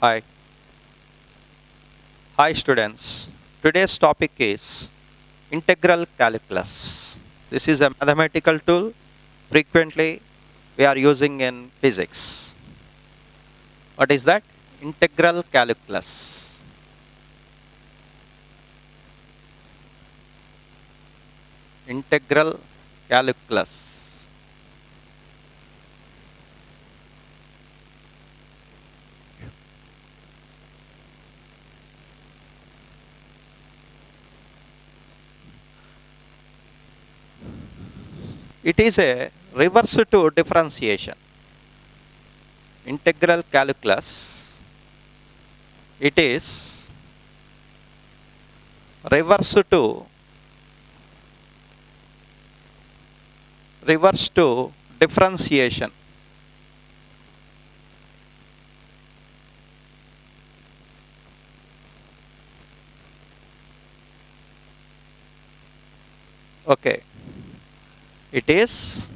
Hi. Hi students. Today's topic is integral calculus. This is a mathematical tool frequently we are using in physics. What is that? Integral calculus. Integral calculus. It is a reverse to differentiation. Integral calculus. It is reverse to differentiation. Okay. It is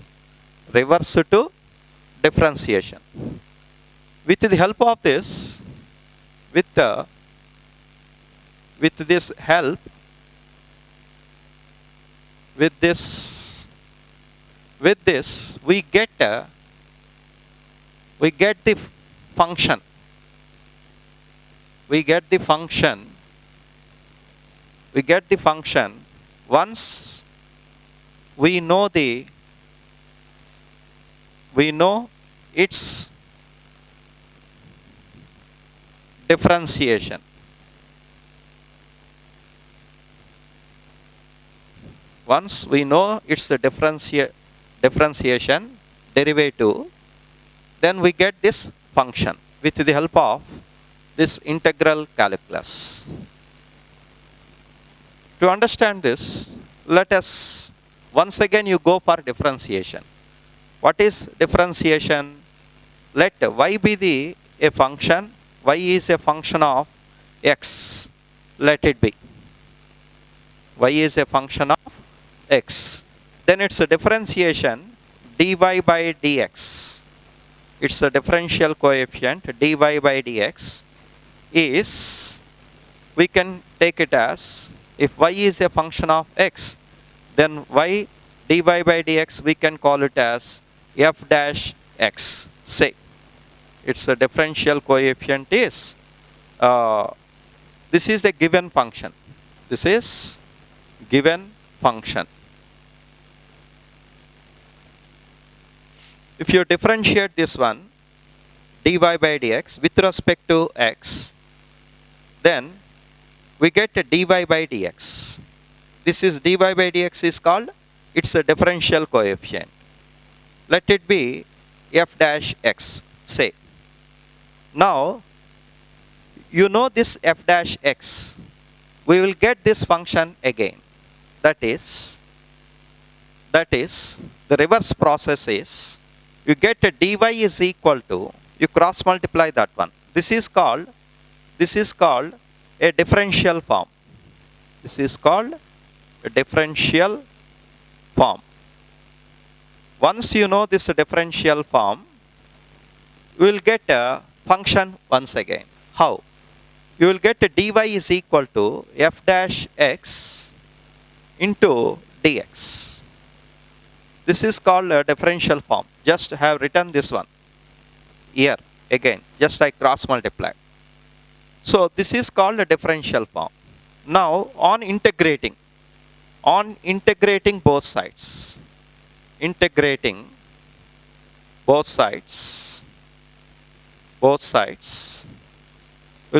reverse to differentiation. With the help of this, with this help, with this, we get the function. We get the function once we know its differentiation. Once we know its differentiation derivative, then we get this function with the help of this integral calculus. To understand this, let us once again you go for differentiation. What is differentiation? Let y be a function. Y is a function of x. Let it be. Y is a function of x. Then it's a differentiation dy by dx. It's a differential coefficient dy by dx is, we can take it as, if y is a function of x, then y dy by dx we can call it as f dash x. Say its a differential coefficient is, this is a given function. This is given function. If you differentiate this one dy by dx with respect to x, then we get a dy by dx. This is dy by dx is called, it's a differential coefficient. Let it be f dash x, say. Now, you know this f dash x. We will get this function again. That is, the reverse process is, you get a dy is equal to, you cross multiply that one. This is called a differential form. This is called a differential form. Once you know this differential form, you will get a function once again. How? You will get a dy is equal to f dash x into dx. This is called a differential form. Just have written this one here again, just like cross multiply. So this is called a differential form. Now on integrating both sides, we'll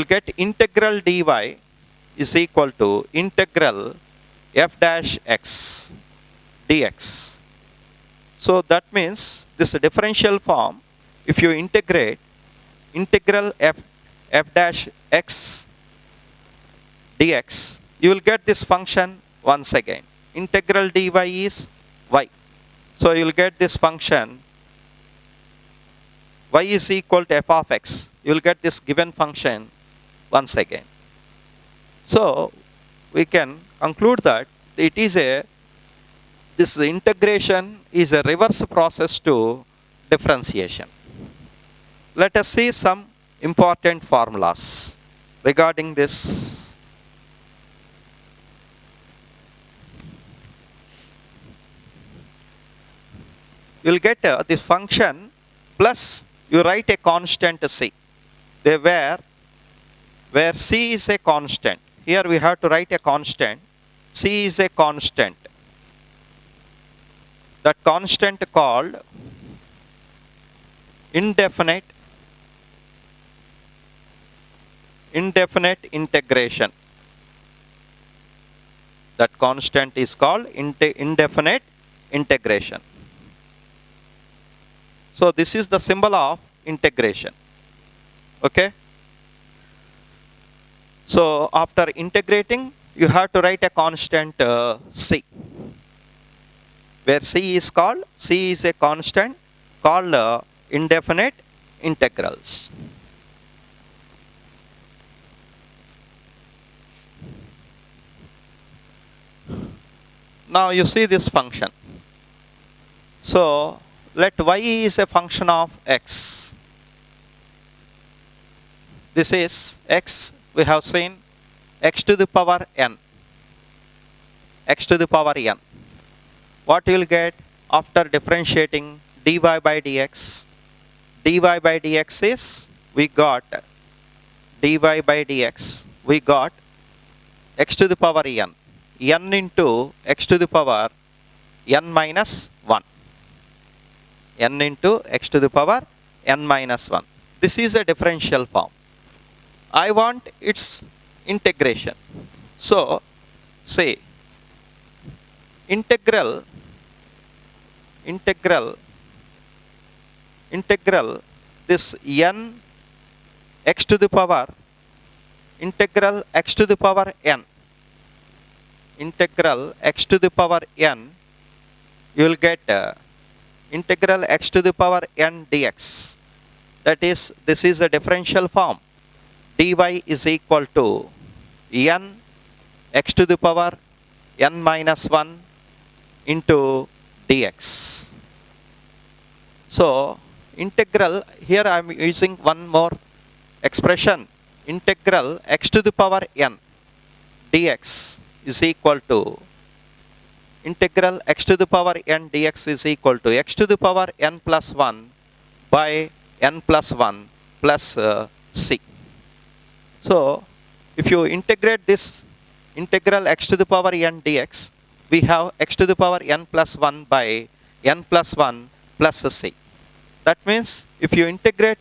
get integral dy is equal to integral f dash x dx. So that means this differential form, if you integrate integral f dash x dx, you will get this function once again. Integral dy is y. So you will get this function y is equal to f of x. You will get this given function once again. So we can conclude that this integration is a reverse process to differentiation. Let us see some important formulas regarding this. You'll get this function plus you write a constant c. They where c is a constant. Here we have to write a constant. C is a constant. That constant called indefinite integration. That constant is called indefinite integration. So this is the symbol of integration. Okay. So after integrating, you have to write a constant c, where c is a constant called indefinite integrals. Now you see this function. So let y is a function of x. This is x, we have seen x to the power n. X to the power n. What you will get after differentiating dy by dx? Dy by dx is, we got dy by dx, we got x to the power n. N into x to the power n minus 1. N into x to the power n minus 1. This is a differential form. I want its integration. So, say integral this n x to the power integral x to the power n. Integral x to the power n, you will get integral x to the power n dx. That is, this is a differential form. Dy is equal to n x to the power n minus 1 into dx. So integral, here I am using one more expression, integral x to the power n dx is equal to integral x to the power n dx is equal to x to the power n plus 1 by n plus 1 plus c. So if you integrate this integral x to the power n dx, we have x to the power n plus 1 by n plus 1 plus c. That means if you integrate,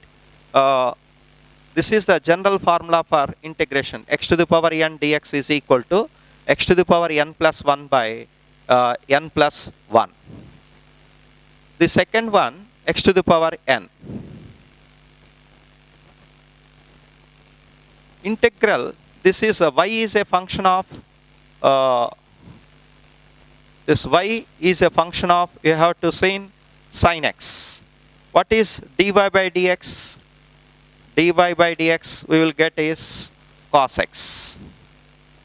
this is the general formula for integration. X to the power n dx is equal to x to the power n plus 1 by n plus 1. The second one, x to the power n. Integral, this is y is a function of, this y is a function of, you have to say sin x. What is dy by dx? Dy by dx we will get is cos x.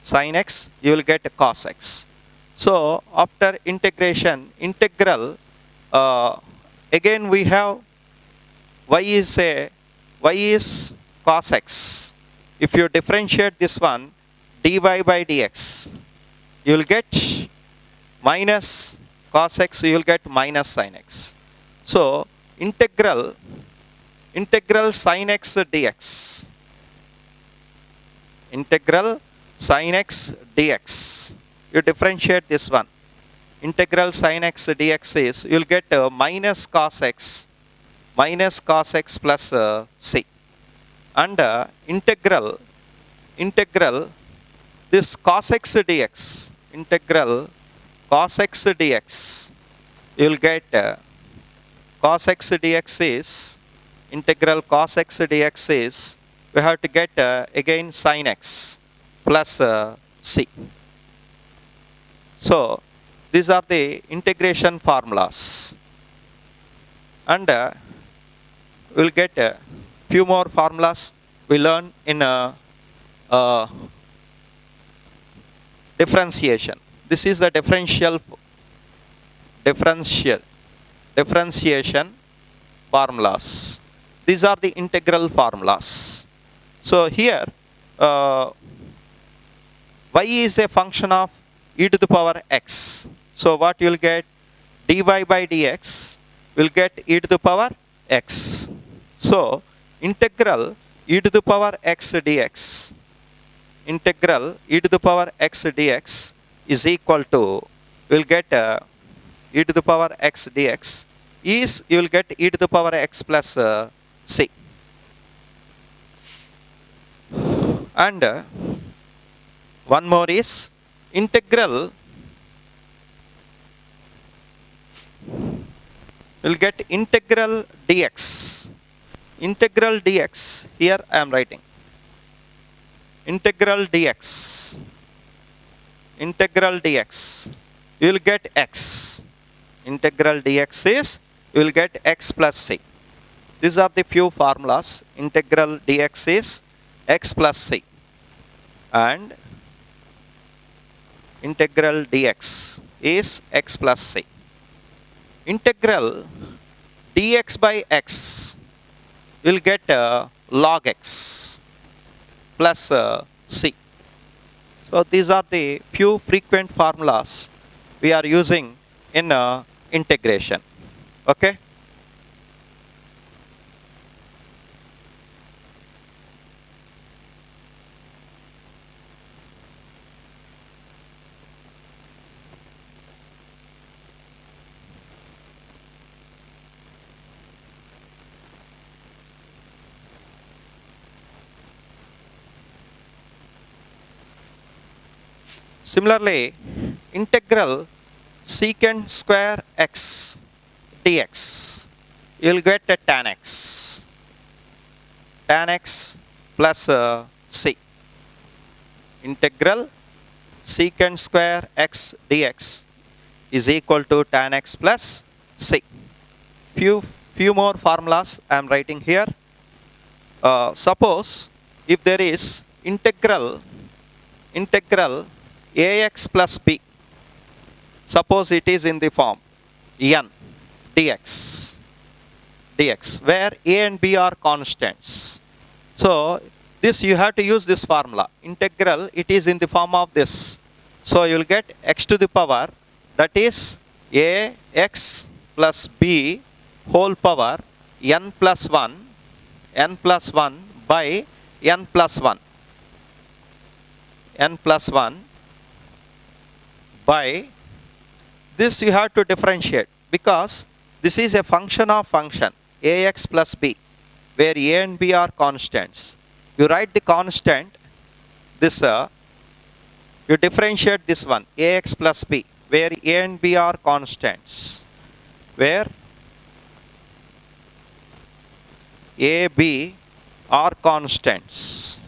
Sin x, you will get cos x. So after integration, integral, again we have y is cos x. If you differentiate this one, dy by dx, you will get minus cos x, you will get minus sin x. So integral sin x dx, integral sin x dx, you differentiate this one. Integral sin x dx is, you will get minus cos x plus c. And integral this cos x dx, integral cos x dx, you will get cos x dx is, integral cos x dx is, we have to get again sin x plus c. So these are the integration formulas, and we will get a few more formulas we learn in differentiation. This is the differentiation formulas. These are the integral formulas. So here, y is a function of e to the power x. So what you will get, dy by dx will get e to the power x. So integral e to the power x dx, integral e to the power x dx is equal to, we'll get e to the power x dx is, you will get e to the power x plus c. And one more is integral, we'll get integral dx. Integral dx, here I am writing. Integral dx. Integral dx. You will get x. Integral dx is, you will get x plus c. These are the few formulas. Integral dx is x plus c. And integral dx is x plus c. Integral dx by x will get log x plus c. So these are the few frequent formulas we are using in integration. Okay. Similarly, integral secant square x dx, you will get a tan x. Tan x plus c. Integral secant square x dx is equal to tan x plus c. Few more formulas I am writing here. Suppose if there is integral ax plus b, suppose it is in the form n dx, where a and b are constants. So this you have to use this formula. Integral, it is in the form of this. So you will get x to the power, that is ax plus b whole power n plus 1 by n plus 1. N plus 1 by this you have to differentiate, because this is a function of function ax plus b, where a and b are constants. You write the constant, this you differentiate this one ax plus b, where a and b are constants, where a, b are constants.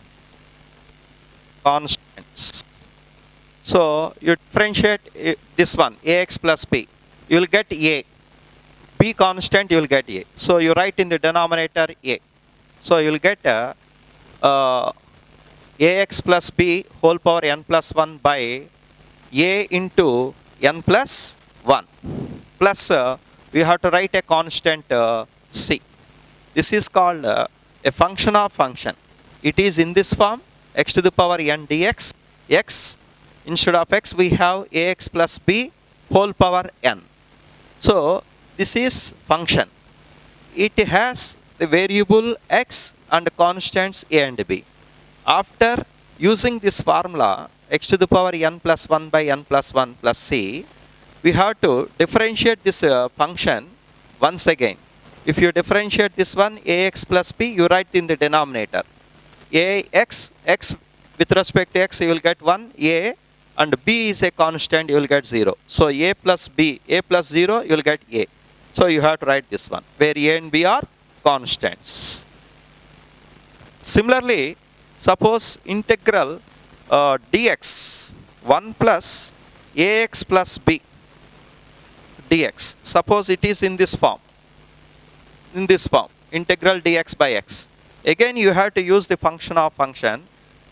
So you differentiate this one ax plus b, you will get a. B constant, you will get a. So you write in the denominator a. So you will get ax plus b whole power n plus 1 by a into n plus 1. Plus we have to write a constant c. This is called a function of function. It is in this form, x to the power n dx. X, instead of x we have ax plus b whole power n. So this is function. It has the variable x and constants a and b. After using this formula x to the power n plus 1 by n plus 1 plus c, we have to differentiate this function once again. If you differentiate this one ax plus b, you write in the denominator ax, x with respect to x you will get 1 a, and b is a constant, you will get 0. So a plus b, a plus 0 you will get a. So you have to write this one, where a and b are constants. Similarly, suppose integral dx 1 plus ax plus b dx. Suppose it is in this form. Integral dx by x. Again you have to use the function of function,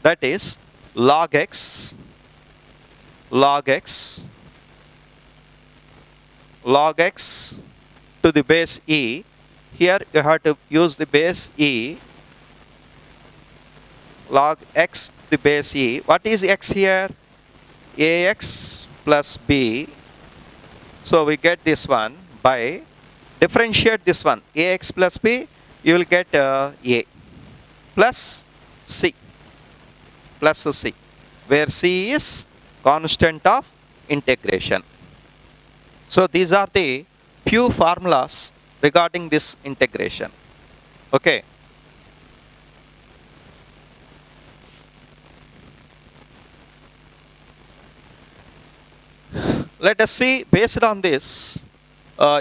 that is log x to the base e Here you have to use the base e, log x the base e. What is x here? Ax plus b. So we get this one by differentiate this one. Ax plus b, you will get a plus c, where c is constant of integration. So these are the few formulas regarding this integration. Okay. Let us see, based on this,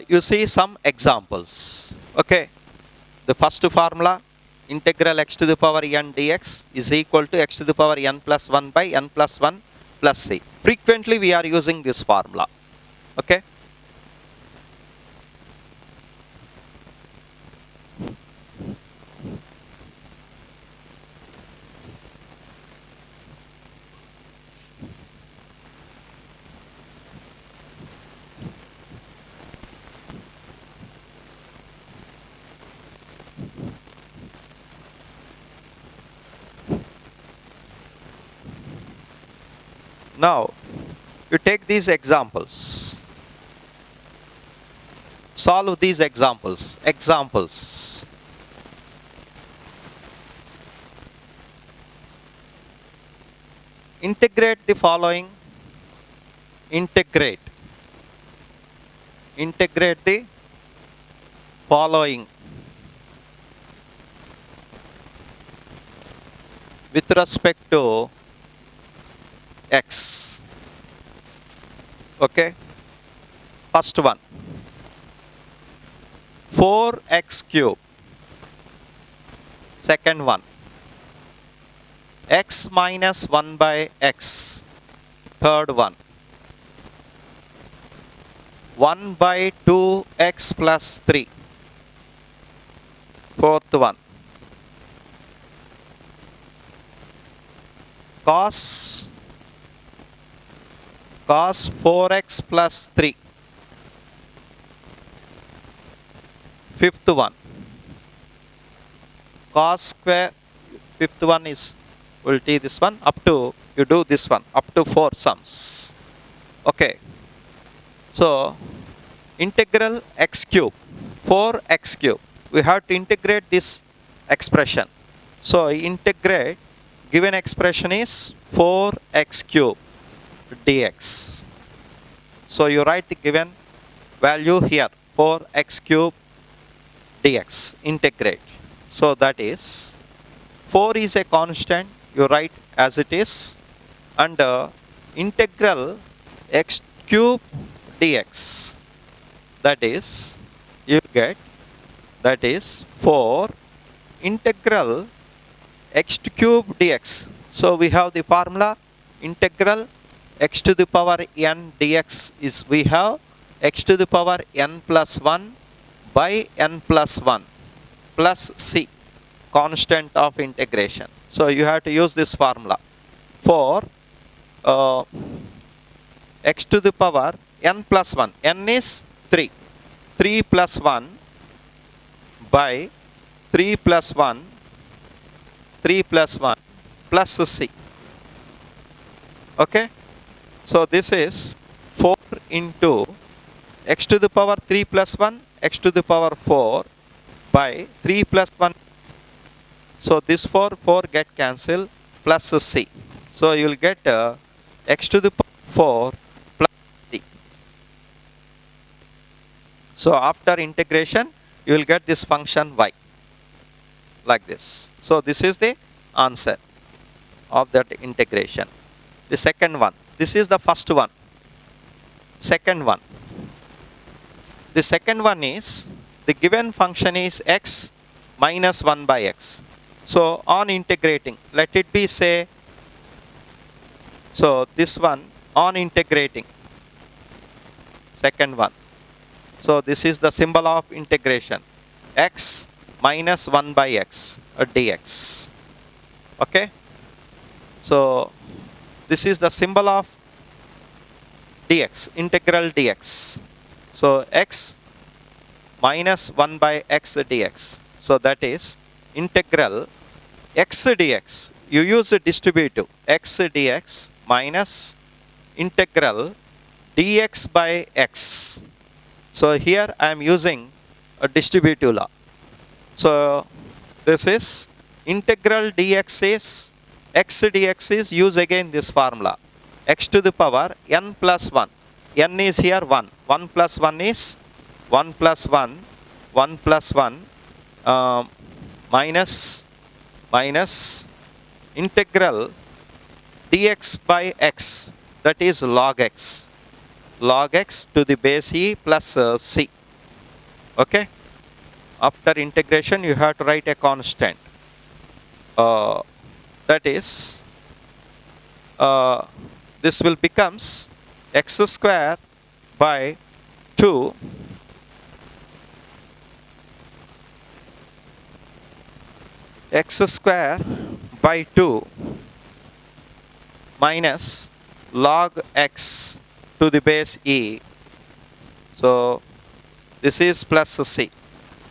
you see some examples. Okay. The first formula, integral x to the power n dx is equal to x to the power n plus 1 by n plus 1 plus c. Frequently we are using this formula. Okay. Now, you take these examples. Solve these examples. Integrate the following. Integrate the following with respect to x. Okay. First one, 4x cube. Second one, x minus 1 by x. Third one, 1 by 2x plus 3. Fourth one, cos 4x plus 3. Fifth one, cos square. Fifth one is, we'll take this one up to, you do this one up to 4 sums. Okay. So integral x cube, 4x cube. We have to integrate this expression. So integrate, given expression is 4x cube dx. So you write the given value here, 4x cube dx, integrate. So that is, 4 is a constant, you write as it is, and integral x cube dx, that is, you get, that is 4 integral x cube dx. So we have the formula, integral x to the power n dx is, we have x to the power n plus 1 by n plus 1 plus c, constant of integration. So you have to use this formula for x to the power n plus 1. N is 3. 3 plus 1 by 3 plus 1 plus c. Okay. So this is 4 into x to the power 3 plus 1, x to the power 4 by 3 plus 1. So this 4 get cancelled, plus c. So you will get x to the power 4 plus c. So after integration, you will get this function y like this. So this is the answer of that integration. The second one, this is the first one. Second one, the second one is, the given function is x minus 1 by x. So on integrating, let it be, say, so this one on integrating, second one. So this is the symbol of integration, x minus 1 by x dx. Okay. So this is the symbol of dx, integral dx. So x minus 1 by x dx. So that is integral x dx. You use a distributive x dx minus integral dx by x. So here I am using a distributive law. So this is integral dx is x dx is use again this formula x to the power n plus 1. N is here 1. 1 plus 1 is 1 plus 1. 1 plus 1 minus integral dx by x, that is log x. Log x to the base e plus c. Okay. After integration you have to write a constant. That is this will becomes x square by 2 x square by 2 minus log x to the base e. So this is plus c,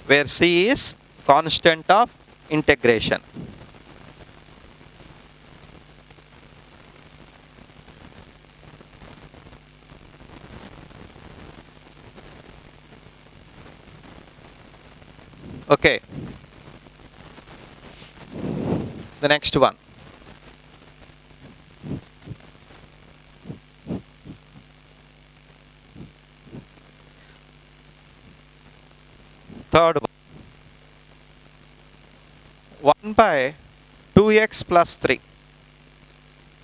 where c is constant of integration. Okay. The next one. Third one. 1 by 2x plus 3.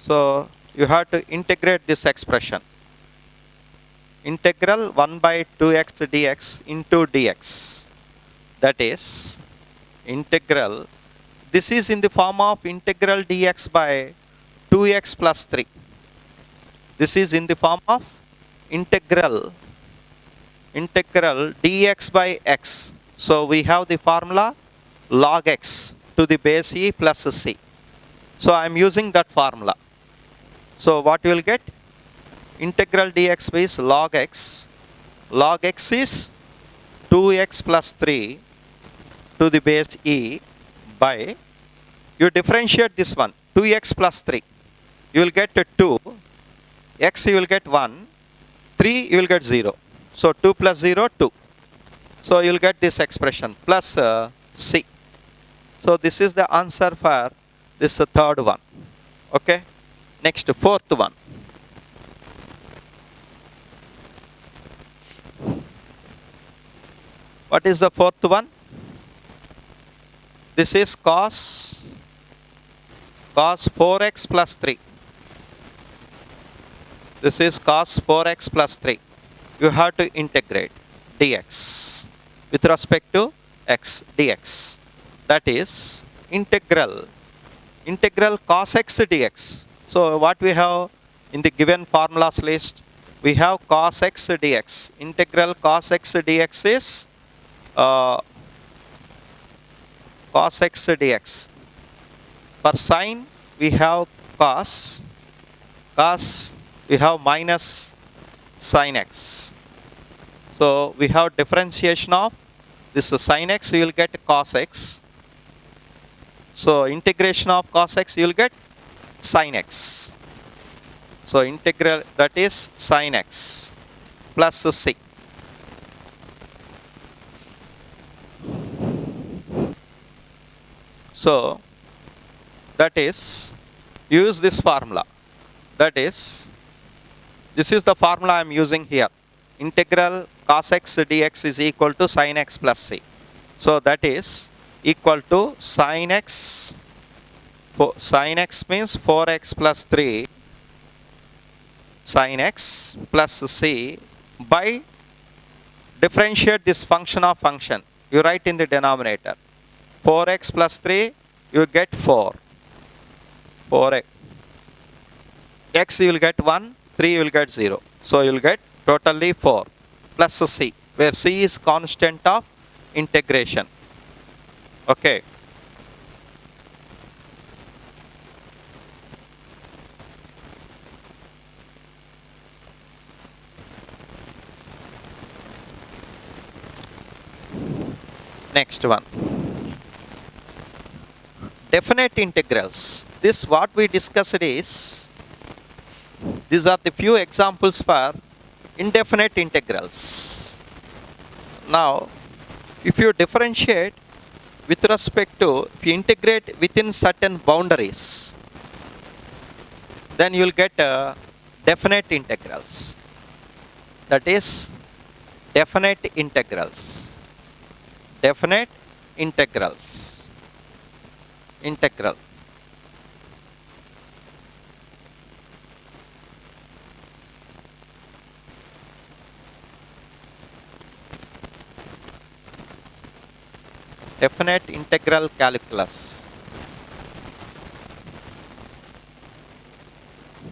So you have to integrate this expression. Integral 1 by 2x dx into dx. That is integral. This is in the form of integral dx by 2x plus 3. This is in the form of integral dx by x. So we have the formula log x to the base e plus c. So I am using that formula. So what you will get? Integral dx is log x. Log x is 2x plus 3 to the base e by, you differentiate this one, 2x plus 3. You will get 2, x you will get 1, 3 you will get 0. So 2 plus 0, 2. So you will get this expression plus c. So this is the answer for this third one. Okay. Next, fourth one. What is the fourth one? This is cos 4x plus 3. This is cos 4x plus 3. You have to integrate dx with respect to x dx. That is integral cos x dx. So what we have in the given formulas list? We have cos x dx. Integral cos x dx is cos x dx. For sine we have cos we have minus sin x. So we have differentiation of this sin x, you will get cos x. So integration of cos x, you will get sin x. So integral, that is sin x plus c. So that is, use this formula. That is, this is the formula I am using here. Integral cos x dx is equal to sin x plus c. So that is equal to sin x. Sin x means 4x plus 3 sin x plus c by differentiate this function of function. You write in the denominator. 4x plus 3, you get 4. 4x. X you will get 1, 3 you will get 0. So you will get totally 4 plus c, where c is constant of integration. Okay. Next one. Definite integrals. This what we discussed is, these are the few examples for indefinite integrals. Now, if you differentiate with respect to, if you integrate within certain boundaries, then you will get definite integrals. That is definite integrals. Definite integrals. Integral. Definite integral calculus.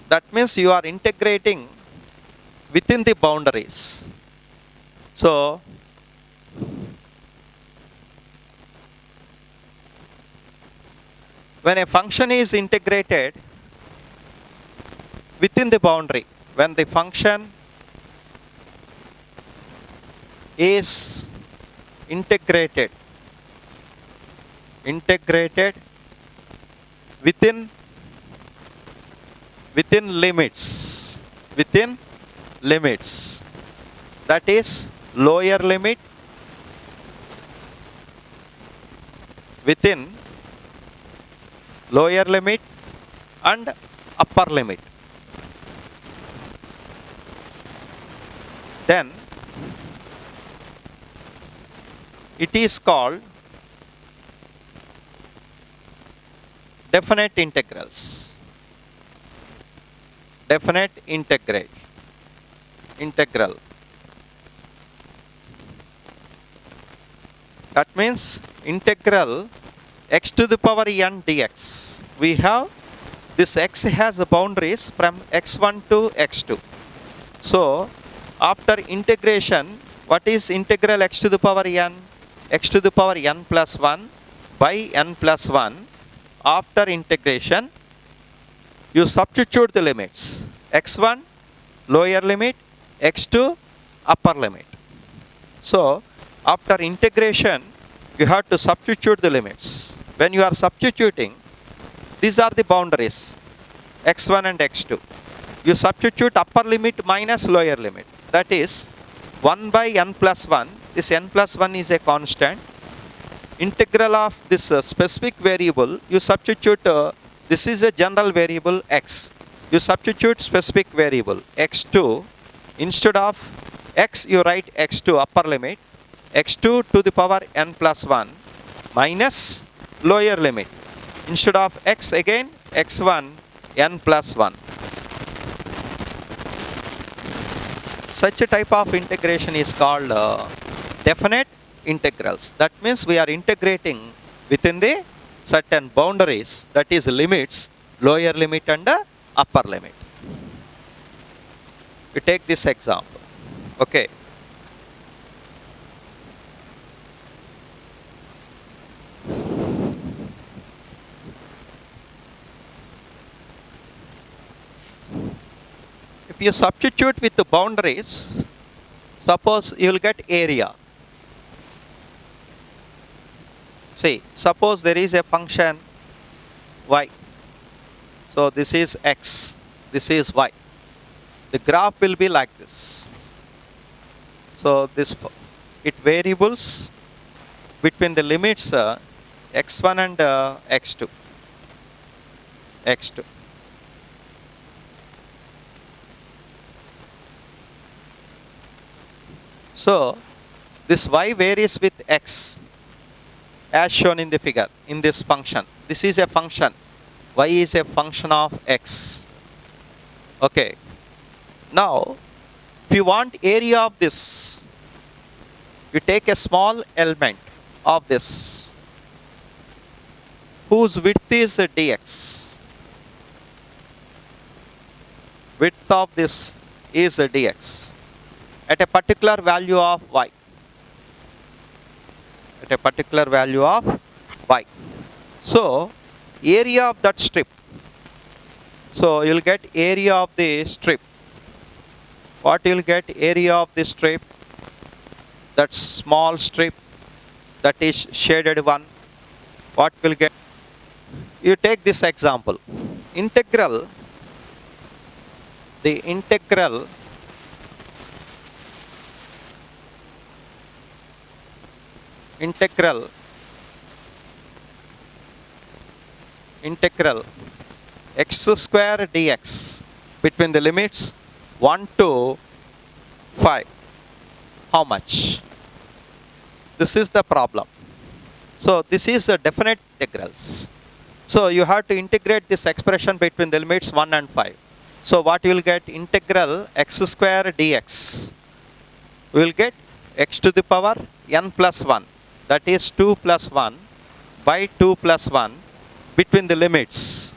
That means you are integrating within the boundaries. So, when a function is integrated within the boundary, when the function is integrated within limits, that is lower limit within lower limit and upper limit, then it is called definite integrals. Definite integral. That means integral x to the power n dx. We have this x has boundaries from x1 to x2. So, after integration, what is integral x to the power n? X to the power n plus 1 by n plus 1. After integration, you substitute the limits. x1 lower limit, x2 upper limit. So, after integration, you have to substitute the limits. When you are substituting, these are the boundaries, x1 and x2. You substitute upper limit minus lower limit. That is 1 by n plus 1. This n plus 1 is a constant. Integral of this specific variable, you substitute, this is a general variable x. You substitute specific variable x2. Instead of x, you write x2 upper limit, x2 to the power n plus 1 minus lower limit. Instead of x again, x1 n plus 1. Such a type of integration is called definite integrals. That means we are integrating within the certain boundaries, that is limits, lower limit and upper limit. We take this example. Okay. If you substitute with the boundaries, suppose you will get area. See, suppose there is a function y. So this is x, this is y. The graph will be like this. So this, it variables between the limits x1 and x2. So this y varies with x as shown in the figure in this function. This is a function. Y is a function of x. Okay. Now, if you want area of this, you take a small element of this whose width is dx. Width of this is dx at a particular value of y. At a particular value of y. So, area of that strip. So, you will get area of the strip. What you will get? Area of the strip, that small strip that is shaded one. What will get? You take this example. Integral, the integral x square dx between the limits 1 to 5. How much? This is the problem. So this is a definite integrals. So you have to integrate this expression between the limits 1 and 5. So what you will get? Integral x square dx. We will get x to the power n plus 1. That is 2 plus 1 by 2 plus 1 between the limits.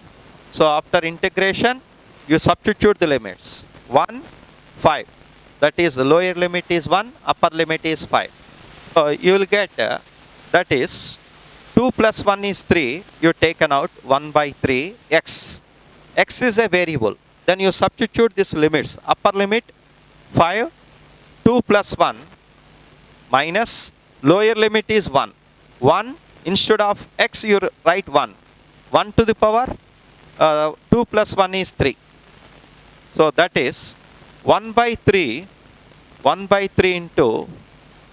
So after integration, you substitute the limits. 1, 5. That is the lower limit is 1, upper limit is 5. So you will get that is 2 plus 1 is 3. You taken out 1 by 3 x. X is a variable. Then you substitute these limits. Upper limit 5, 2 plus 1 minus lower limit is 1. 1 instead of x you write 1. 1 to the power 2 plus 1 is 3. So that is 1 by 3 into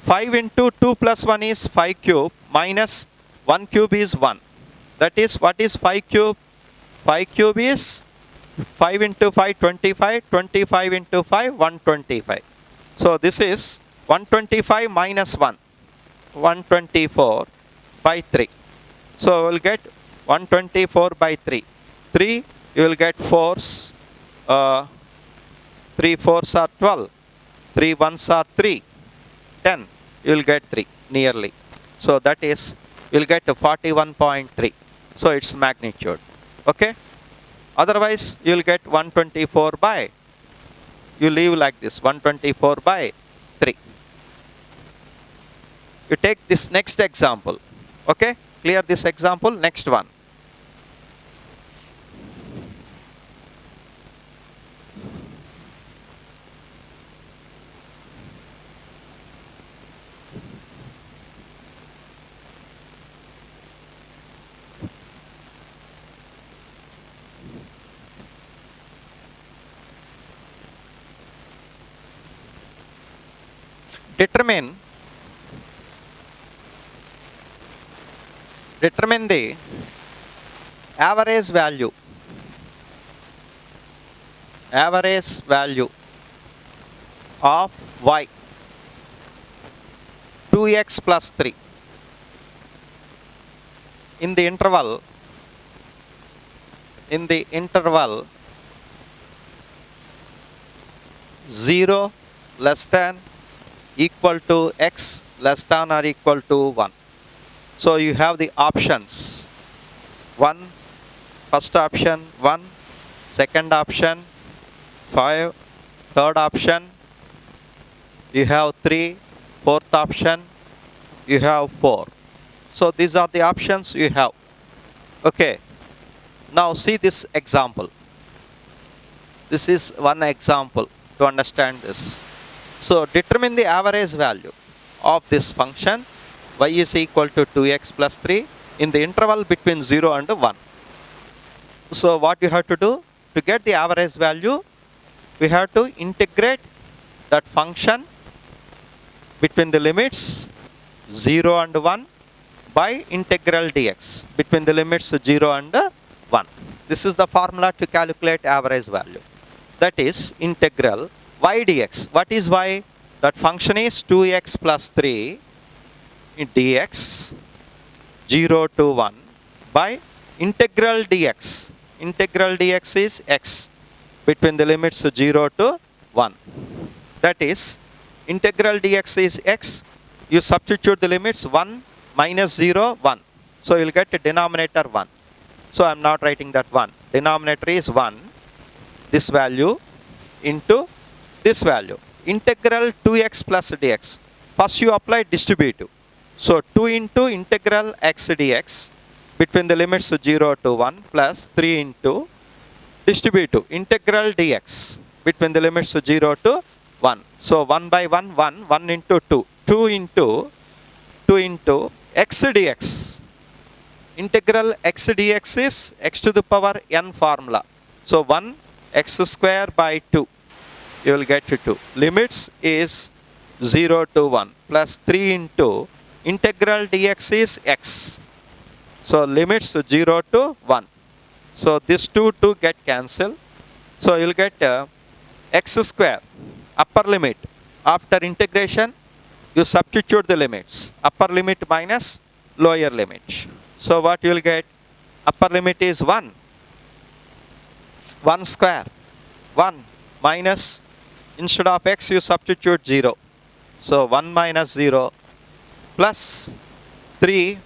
5 into 2 plus 1 is 5 cube minus 1 cube is 1. That is, what is 5 cube? 5 cube is 5 into 5, 25. 25 into 5, 125. So this is 125 minus 1. 124 by 3. So we'll get 124 by 3. 3, you will get 4s. 3 4s are 12. 3 1s are 3. 10. You will get 3 nearly. So that is, you will get 41.3. So it's magnitude. Okay. Otherwise, you will get 124 by. You leave like this, 124 by 3. You take this next example. Okay. Clear this example. Next one. Determine the average value of y 2x plus 3 in the interval 0 less than equal to x less than or equal to 1. So you have the options. First option 1, second option 5, third option you have 3, fourth option you have 4. So these are the options you have. Okay. Now see this example. This is one example to understand this. So determine the average value of this function y is equal to 2x plus 3 in the interval between 0 and 1. So what you have to do? To get the average value, we have to integrate that function between the limits 0 and 1 by integral dx between the limits 0 and 1. This is the formula to calculate average value. That is integral y dx. What is y? That function is 2x plus 3 in dx 0 to 1 by integral dx. Integral dx is x between the limits 0 to 1. That is integral dx is x. You substitute the limits 1 minus 0, 1. So you will get a denominator 1. So I am not writing that 1. Denominator is 1. This value into this value. Integral 2x plus dx. First you apply distributive. So 2 into integral x dx between the limits 0 to 1 plus 3 into distributive integral dx between the limits 0 to 1. So 1 by 1, 1, 1 into 2. 2 into x dx. Integral x dx is x to the power n formula. So 1 x square by 2. You will get to 2. Limits is 0 to 1 plus 3 into integral dx is x. So limits 0 to 1. So this 2 get cancelled. So you will get x square upper limit. After integration you substitute the limits. Upper limit minus lower limit. So what you will get? Upper limit is 1. 1 square. 1 minus, instead of x you substitute 0. So 1 minus 0 plus 3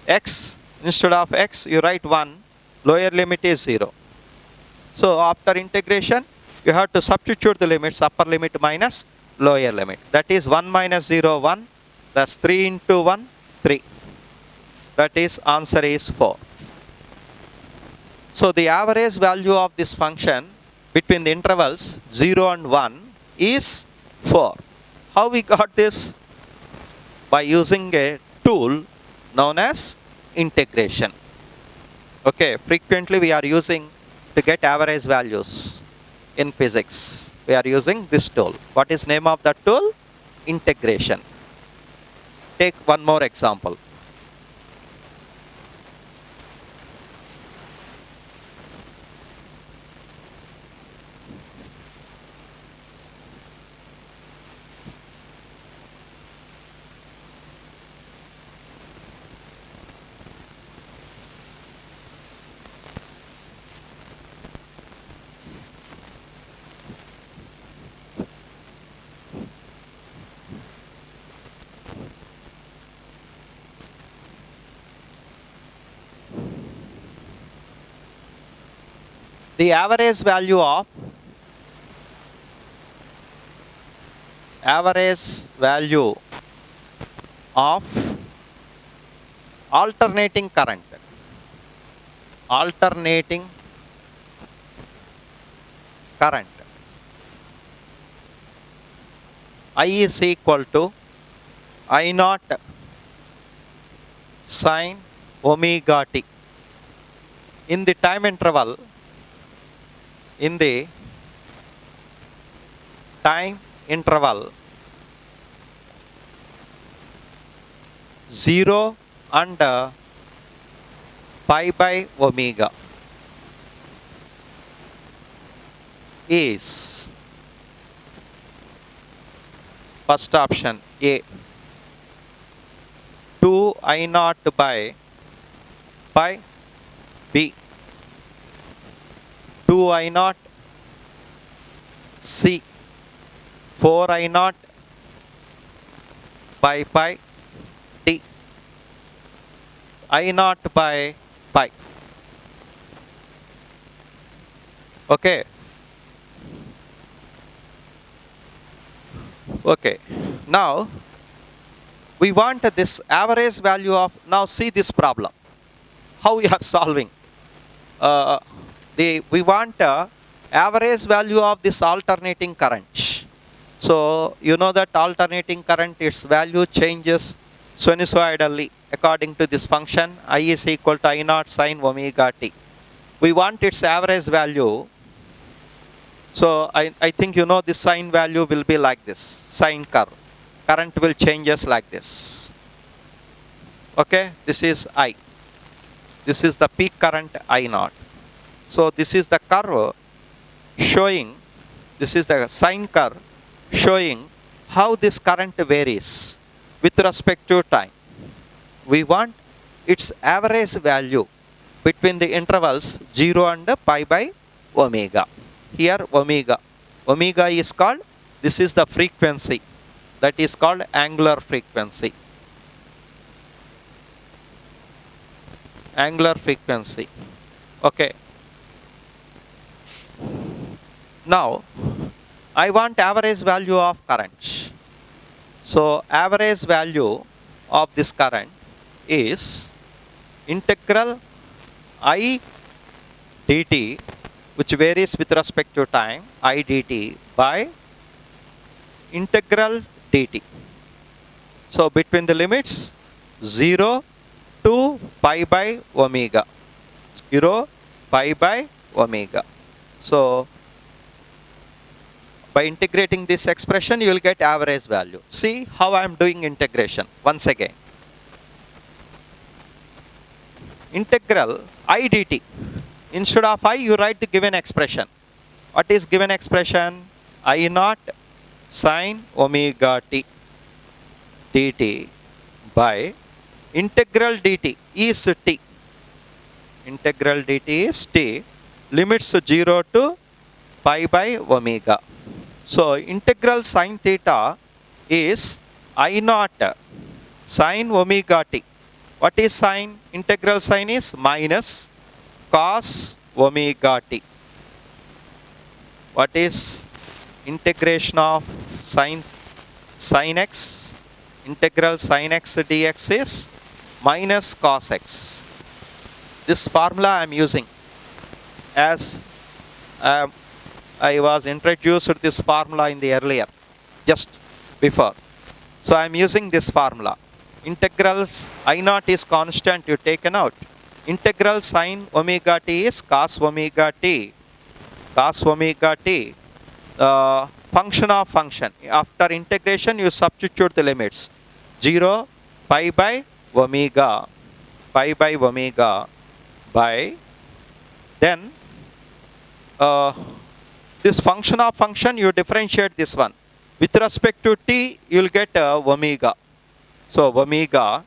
x, instead of x you write 1, lower limit is 0. So after integration you have to substitute the limits, upper limit minus lower limit. That is 1 minus 0, 1, plus 3 into 1, 3. That is answer is 4. So the average value of this function between the intervals 0 and 1 is 4. How we got this? By using a tool known as integration. Okay, frequently we are using to get average values in physics. We are using this tool. What is name of that tool? Integration. Take one more example. The average value of alternating current. Alternating current. I is equal to I naught sine omega t. In the time interval, 0 and pi by omega is first option A, 2 I naught by pi, B, 2 I naught, C, 4 I naught by pi, D, I naught by pi. Okay. Okay. Now we want this average value of, now see this problem. How we are solving? We want average value of this alternating current. So you know that alternating current, its value changes sinusoidally according to this function I is equal to I naught sine omega t. We want its average value. So I think you know this sine value will be like this, sine curve. Current will changes like this. Okay, this is I. This is the peak current I naught. So this is the curve showing, this is the sine curve showing how this current varies with respect to time. We want its average value between the intervals 0 and pi by omega. Here omega. Omega is called, this is the frequency, that is called angular frequency. Angular frequency. Okay. Now I want average value of current. So average value of this current is integral I dt, which varies with respect to time, I dt by integral dt. So between the limits 0 to pi by omega. 0 pi by omega. So by integrating this expression, you will get average value. See how I am doing integration once again. Integral I dt. Instead of I, you write the given expression. What is given expression? I naught sine omega t dt by integral dt is t. Integral dt is t. Limits 0 to pi by omega. So integral sine theta is I naught sine omega t. What is sine? Integral sine is minus cos omega t. What is integration of sine x? Integral sine x dx is minus cos x. This formula I am using as I was introduced to this formula in the earlier, just before. So I am using this formula. Integrals I naught is constant, you taken out. Integral sine omega t is cos omega t. Cos omega t. Function of function. After integration, you substitute the limits. 0, pi by omega. Pi by omega by then this function of function, you differentiate this one. With respect to t, you will get omega. So omega,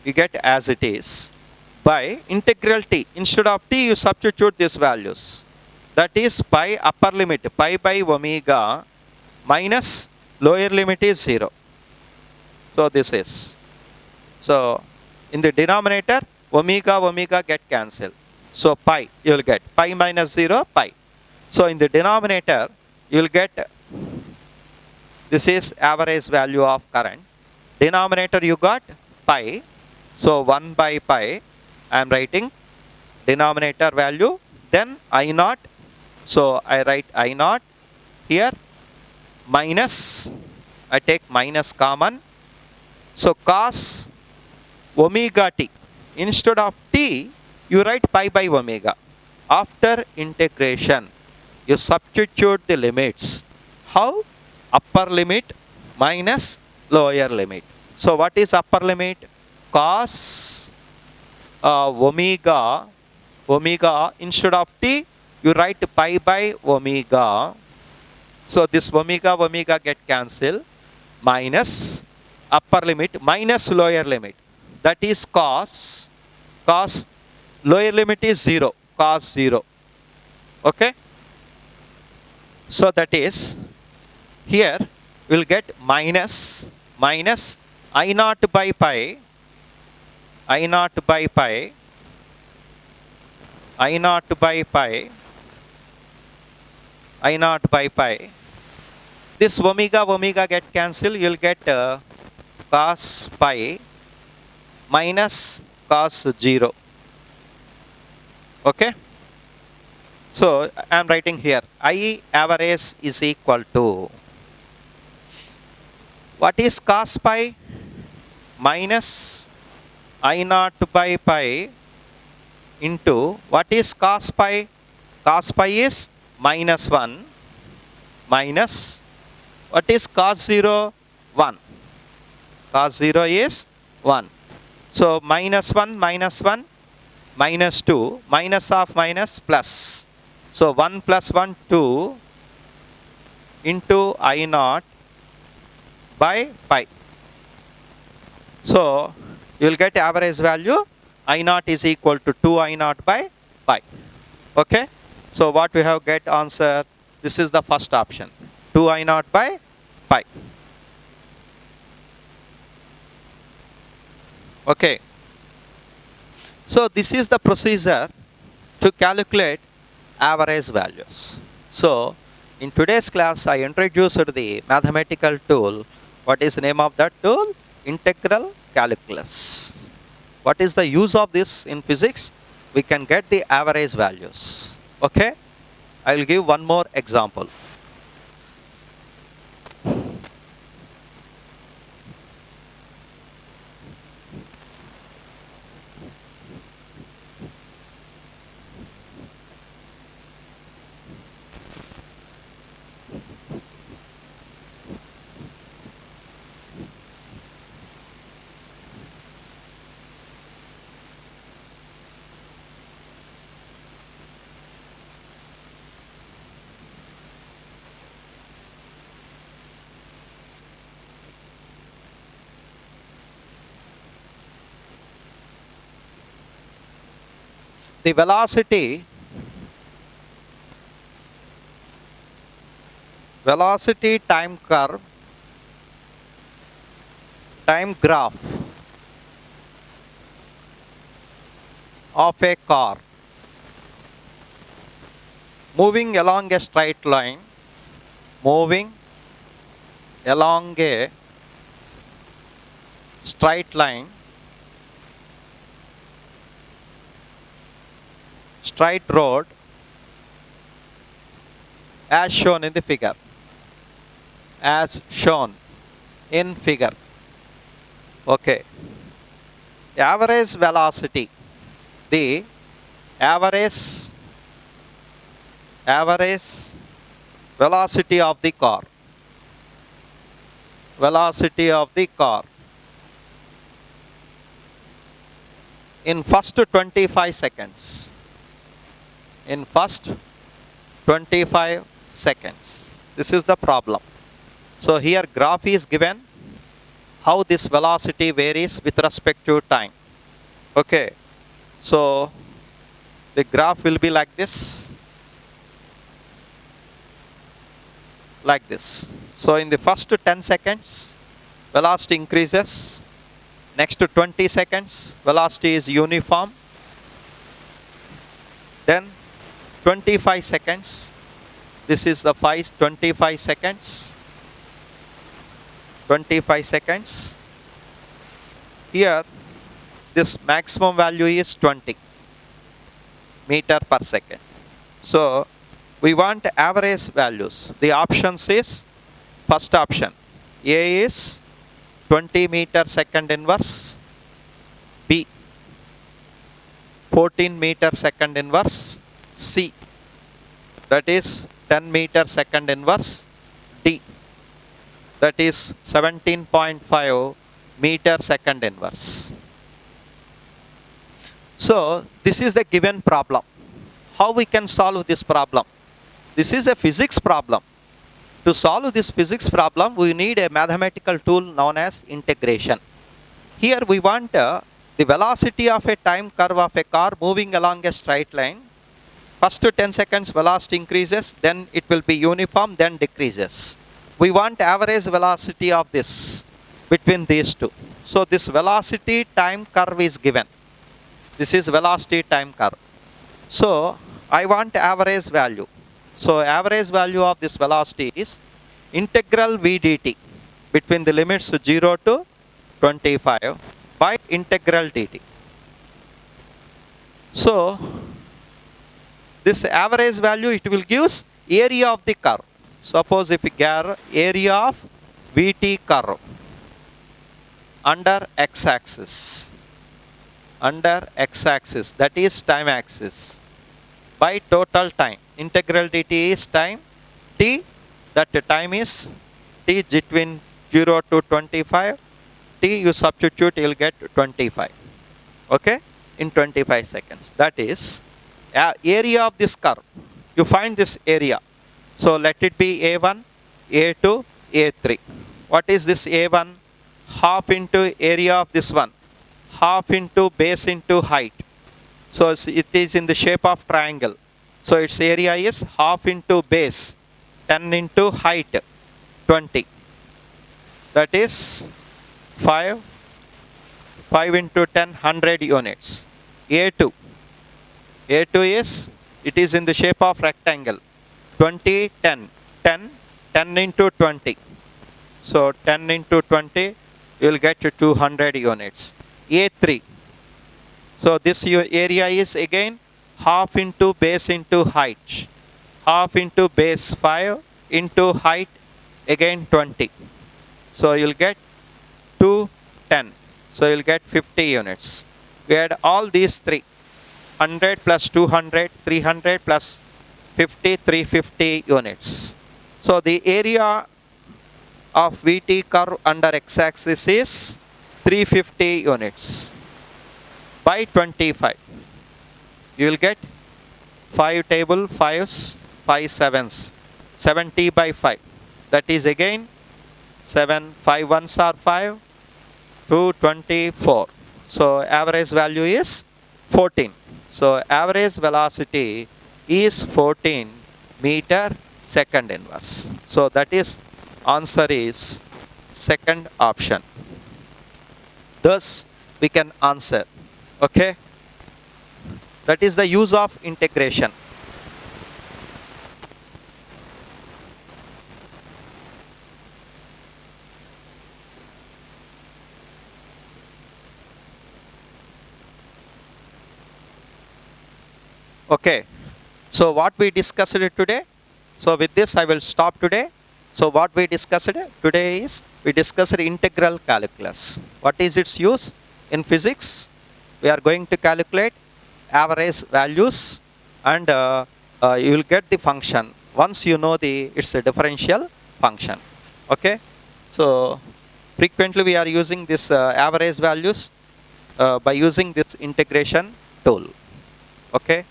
you get as it is. By integral t, instead of t, you substitute these values. That is pi upper limit, pi by omega minus lower limit is 0. So this is. So in the denominator, omega get cancelled. So pi, you will get pi minus 0, pi. So in the denominator, you will get, this is average value of current. Denominator you got pi. So 1 by pi, I am writing denominator value. Then I naught. So I write I naught here minus, I take minus common. So cos omega t. Instead of t, you write pi by omega. After integration, you substitute the limits. How? Upper limit minus lower limit. So what is upper limit? Cos omega instead of t, you write pi by omega. So this omega get cancelled. Minus upper limit minus lower limit. That is cos. Cos lower limit is 0. Cos 0. Okay. So that is, here we will get minus I naught by pi, I naught by pi, I naught by pi, I naught by pi. This omega get cancelled, you will get cos pi minus cos 0. Okay. So I am writing here I average is equal to, what is cos pi? Minus I naught by pi into, what is cos pi? Cos pi is minus 1 minus, what is cos 0? 1. Cos 0 is 1. So minus 1 minus 2, minus of minus plus. So 1 plus 1, 2 into I naught by pi. So you will get average value I naught is equal to 2 I naught by pi. Okay. So what we have get answer, this is the first option, 2 I naught by pi. Okay. So this is the procedure to calculate average values. So in today's class, I introduced the mathematical tool. What is the name of that tool? Integral calculus. What is the use of this in physics? We can get the average values. Okay. I will give one more example. the velocity time curve, time graph of a car moving along a straight line, moving along a straight line, straight road as shown in the figure. As shown in figure. Okay. Average velocity. The average velocity of the car. Velocity of the car. In first 25 seconds. In first 25 seconds. This is the problem. So here graph is given how this velocity varies with respect to time. Okay. So the graph will be like this. Like this. So in the first 10 seconds, velocity increases. Next to 20 seconds, velocity is uniform. Then 25 seconds. This is the 25 seconds. 25 seconds. Here, this maximum value is 20 meter per second. So, we want average values. The options is, first option, A is 20 meter second inverse, B 14 meter second inverse, C that is 10 meter second inverse, D that is 17.5 meter second inverse. So this is the given problem. How we can solve this problem? This is a physics problem. To solve this physics problem, we need a mathematical tool known as integration. Here we want the velocity of a time curve of a car moving along a straight line. First to 10 seconds velocity increases, then it will be uniform, then decreases. We want average velocity of this between these two. So this velocity time curve is given. This is velocity time curve. So I want average value. So average value of this velocity is integral v dt between the limits 0 to 25 by integral dt. So this average value, it will give area of the curve. Suppose if we get area of Vt curve under x-axis, that is time axis, by total time. Integral dt is time t, that time is t between 0 to 25. T you substitute, you will get 25. Okay, in 25 seconds. That is area of this curve. You find this area. So let it be A1, A2, A3. What is this A1? Half into area of this one. Half into base into height. So it is in the shape of triangle. So its area is half into base, 10 into height, 20. That is 5 into 10, 100 units. A2. A2 is, it is in the shape of rectangle. 20, 10. 10 into 20. So 10 into 20, you will get to 200 units. A3. So this area is again half into base into height. Half into base 5 into height again 20. So you will get 210. So you will get 50 units. We add all these three. 100 plus 200, 300 plus 50, 350 units. So the area of Vt curve under x-axis is 350 units by 25. You will get 5 table, 5s, 5 7s, 70 by 5. That is again 7, 5 ones are 5, 2, 24. So average value is 14. So average velocity is 14 meter second inverse. So that is answer is second option. Thus we can answer. Okay. That is the use of integration. Okay. So what we discussed today. So with this I will stop today. So what we discussed today is we discussed integral calculus. What is its use? In physics, we are going to calculate average values and you will get the function once you know it's a differential function. Okay. So frequently we are using this average values by using this integration tool. Okay.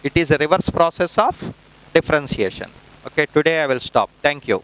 It is a reverse process of differentiation. Okay, today I will stop. Thank you.